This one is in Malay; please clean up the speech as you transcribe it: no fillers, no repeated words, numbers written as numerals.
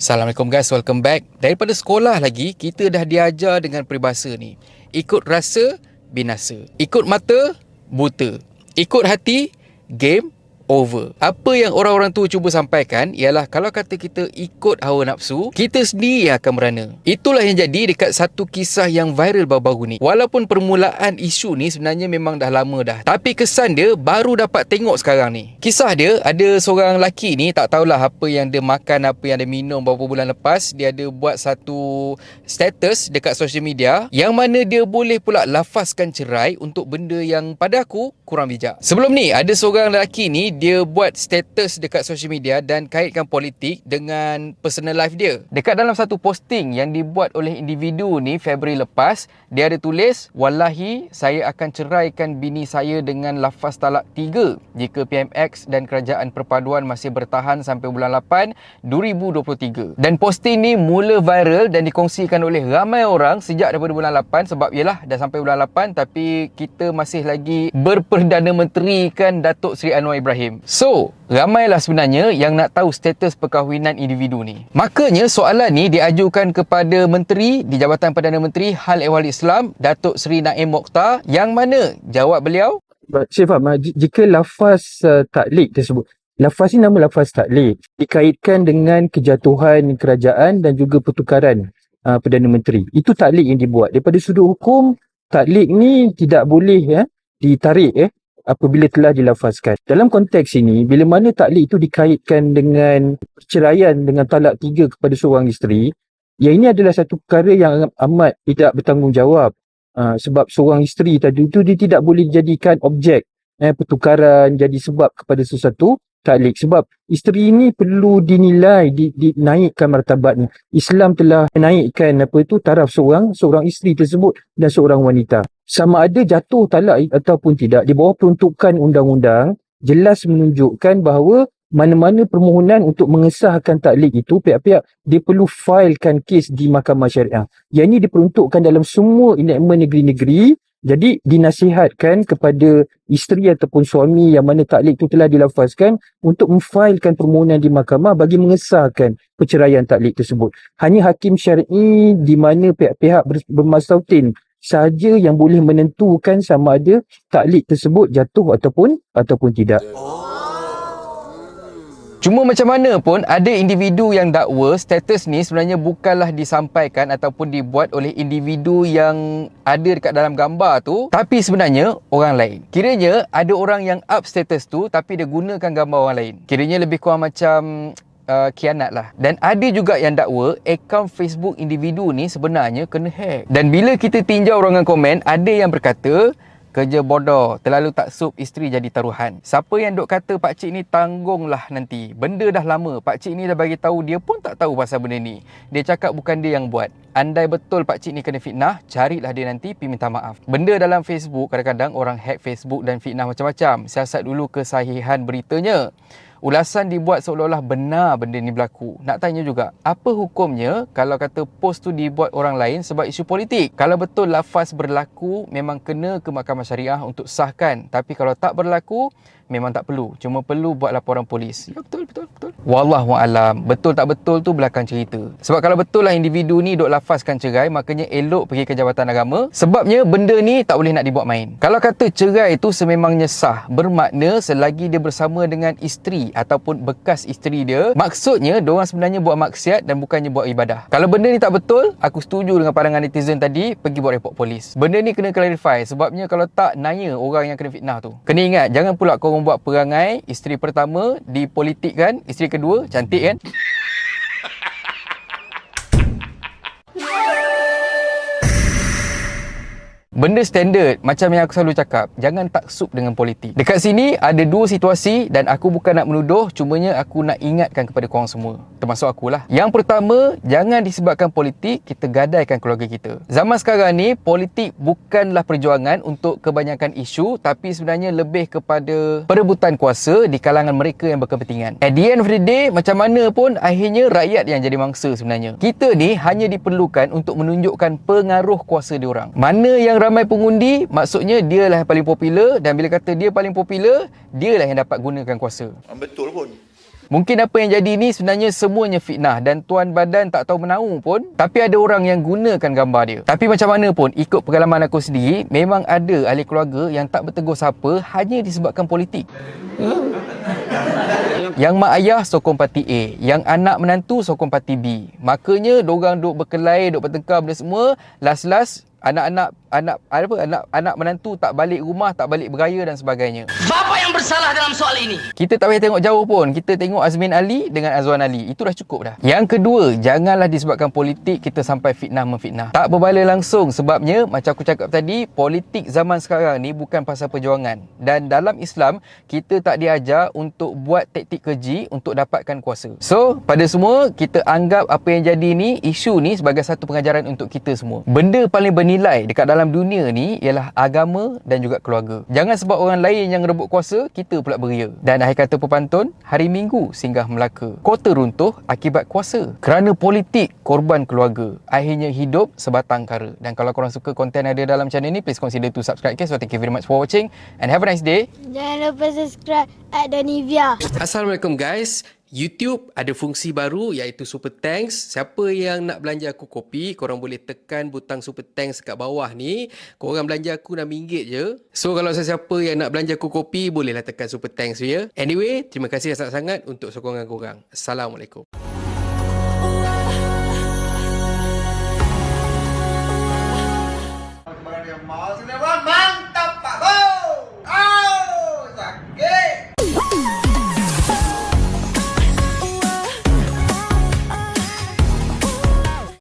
Assalamualaikum guys, welcome back. Daripada sekolah lagi, kita dah diajar dengan peribahasa ni. Ikut rasa, binasa. Ikut mata, buta. Ikut hati, game over. Apa yang orang-orang tu cuba sampaikan ialah kalau kata kita ikut hawa nafsu, kita sendiri yang akan merana. Itulah yang jadi dekat satu kisah yang viral baru-baru ni. Walaupun permulaan isu ni sebenarnya memang dah lama dah, tapi kesan dia baru dapat tengok sekarang ni. Kisah dia, ada seorang lelaki ni, tak tahulah apa yang dia makan, apa yang dia minum beberapa bulan lepas. Dia ada buat satu status dekat social media yang mana dia boleh pula lafazkan cerai untuk benda yang pada aku kurang bijak. Sebelum ni, ada seorang lelaki ni, dia buat status dekat social media dan kaitkan politik dengan personal life dia. Dekat dalam satu posting yang dibuat oleh individu ni Februari lepas, dia ada tulis, "Wallahi, saya akan ceraikan bini saya dengan lafaz talak 3 jika PMX dan Kerajaan Perpaduan masih bertahan sampai bulan 8 2023." Dan posting ni mula viral dan dikongsikan oleh ramai orang sejak daripada bulan 8 sebab yelah dah sampai bulan 8 tapi kita masih lagi berperdana menteri kan Datuk Seri Anwar Ibrahim. So, ramailah sebenarnya yang nak tahu status perkahwinan individu ni. Makanya soalan ni diajukan kepada Menteri di Jabatan Perdana Menteri Hal Ehwal Islam, Datuk Seri Naim Mokhtar, yang mana jawab beliau, Saya faham, jika lafaz taklik tersebut, lafaz ni nama lafaz taklik, dikaitkan dengan kejatuhan kerajaan dan juga pertukaran Perdana Menteri. Itu taklik yang dibuat. Daripada sudut hukum, taklik ni tidak boleh ditarik apabila telah dilafazkan. Dalam konteks ini, bila mana taklik itu dikaitkan dengan perceraian dengan talak 3 kepada seorang isteri, yang ini adalah satu perkara yang amat tidak bertanggungjawab. Sebab seorang isteri tadi itu dia tidak boleh dijadikan objek pertukaran jadi sebab kepada sesuatu taklik. Sebab isteri ini perlu dinilai, dinaikkan martabatnya. Islam telah menaikkan taraf seorang isteri tersebut dan seorang wanita. Sama ada jatuh talak ataupun tidak, di bawah peruntukan undang-undang jelas menunjukkan bahawa mana-mana permohonan untuk mengesahkan taklik itu, pihak-pihak dia perlu filekan kes di Mahkamah Syariah. Yang ini diperuntukkan dalam semua enactment negeri-negeri. Jadi dinasihatkan kepada isteri ataupun suami yang mana taklik itu telah dilafazkan untuk memfilekan permohonan di mahkamah bagi mengesahkan perceraian taklik tersebut. Hanya hakim syar'i di mana pihak-pihak bermasautin sahaja yang boleh menentukan sama ada taklik tersebut jatuh ataupun tidak. cuma macam mana pun ada individu yang dakwa status ni sebenarnya bukanlah disampaikan ataupun dibuat oleh individu yang ada dekat dalam gambar tu, tapi sebenarnya orang lain. Kiranya ada orang yang up status tu tapi dia gunakan gambar orang lain. Kiranya lebih kurang macam khianat lah. Dan ada juga yang dakwa akaun Facebook individu ni sebenarnya kena hack. Dan bila kita tinjau ruangan komen, ada yang berkata, "Kerja bodoh, terlalu taksub isteri jadi taruhan." Siapa yang duk kata pakcik ni tanggunglah nanti. Benda dah lama, pakcik ni dah bagi tahu, dia pun tak tahu pasal benda ni. Dia cakap bukan dia yang buat. Andai betul pakcik ni kena fitnah, carilah dia nanti pergi minta maaf. Benda dalam Facebook, kadang-kadang orang hack Facebook dan fitnah macam-macam. Siasat dulu kesahihan beritanya. Ulasan dibuat seolah-olah benar benda ni berlaku. Nak tanya juga, apa hukumnya kalau kata post tu dibuat orang lain sebab isu politik? Kalau betul lafaz berlaku, memang kena ke Mahkamah Syariah untuk sahkan. Tapi kalau tak berlaku, memang tak perlu. Cuma perlu buat laporan polis. Ya, betul. Wallahualam. Betul tak betul tu belakang cerita. Sebab kalau betul lah individu ni duk lafazkan cerai, makanya elok pergi ke Jabatan Agama. Sebabnya benda ni tak boleh nak dibuat main. Kalau kata cerai tu sememangnya sah, bermakna selagi dia bersama dengan isteri ataupun bekas isteri dia, maksudnya diorang sebenarnya buat maksiat dan bukannya buat ibadah. Kalau benda ni tak betul, aku setuju dengan pandangan netizen tadi, pergi buat report polis. Benda ni kena clarify. Sebabnya kalau tak, nanya orang yang kena fitnah tu. Kena ingat, jangan pula korang buat perangai isteri pertama dipolitikkan, isteri kedua cantik kan. Benda standard macam yang aku selalu cakap, jangan taksub dengan politik. Dekat sini ada dua situasi dan aku bukan nak menuduh, cumanya aku nak ingatkan kepada korang semua, termasuk akulah. Yang pertama, jangan disebabkan politik kita gadaikan keluarga kita. Zaman sekarang ni, politik bukanlah perjuangan untuk kebanyakan isu, tapi sebenarnya lebih kepada perebutan kuasa di kalangan mereka yang berkepentingan. At the end of the day, macam mana pun akhirnya rakyat yang jadi mangsa sebenarnya. Kita ni hanya diperlukan untuk menunjukkan pengaruh kuasa diorang. Mana yang ramai pengundi, maksudnya dialah yang paling popular, dan bila kata dia paling popular, dialah yang dapat gunakan kuasa. Betul pun. Mungkin apa yang jadi ni sebenarnya semuanya fitnah dan tuan badan tak tahu menahu pun, tapi ada orang yang gunakan gambar dia. Tapi macam mana pun, ikut pengalaman aku sendiri, memang ada ahli keluarga yang tak bertegur siapa hanya disebabkan politik. Yang mak ayah sokong parti A, yang anak menantu sokong parti B. Makanya dorang duk berkelahi, duk bertengkar benda semua, last anak menantu tak balik rumah, tak balik beraya dan sebagainya. Bapa yang bersalah dalam soal ini. Kita tak payah tengok jauh pun. Kita tengok Azmin Ali dengan Azwan Ali. Itu dah cukup dah. Yang kedua, janganlah disebabkan politik kita sampai fitnah memfitnah. Tak berbala langsung sebabnya macam aku cakap tadi, politik zaman sekarang ni bukan pasal perjuangan. Dan dalam Islam, kita tak diajar untuk buat taktik keji untuk dapatkan kuasa. So, pada semua, kita anggap apa yang jadi ni, isu ni sebagai satu pengajaran untuk kita semua. Benda paling bernilai dekat dalam dunia ni ialah agama dan juga keluarga. Jangan sebab orang lain yang rebut kuasa, kita pula beria. Dan akhir kata pepantun, hari Minggu singgah Melaka. Kota runtuh akibat kuasa. Kerana politik, korban keluarga. Akhirnya hidup sebatang kara. Dan kalau korang suka konten ada dalam channel ni, please consider to subscribe. Okay? So thank you very much for watching and have a nice day. Jangan lupa subscribe @Donivia. Assalamualaikum guys. YouTube ada fungsi baru iaitu Super Thanks. Siapa yang nak belanja aku kopi, korang boleh tekan butang Super Thanks kat bawah ni. Korang belanja aku RM6 je. So kalau sesiapa yang nak belanja aku kopi, bolehlah tekan Super Thanks ya. Anyway, terima kasih sangat-sangat untuk sokongan korang. Assalamualaikum.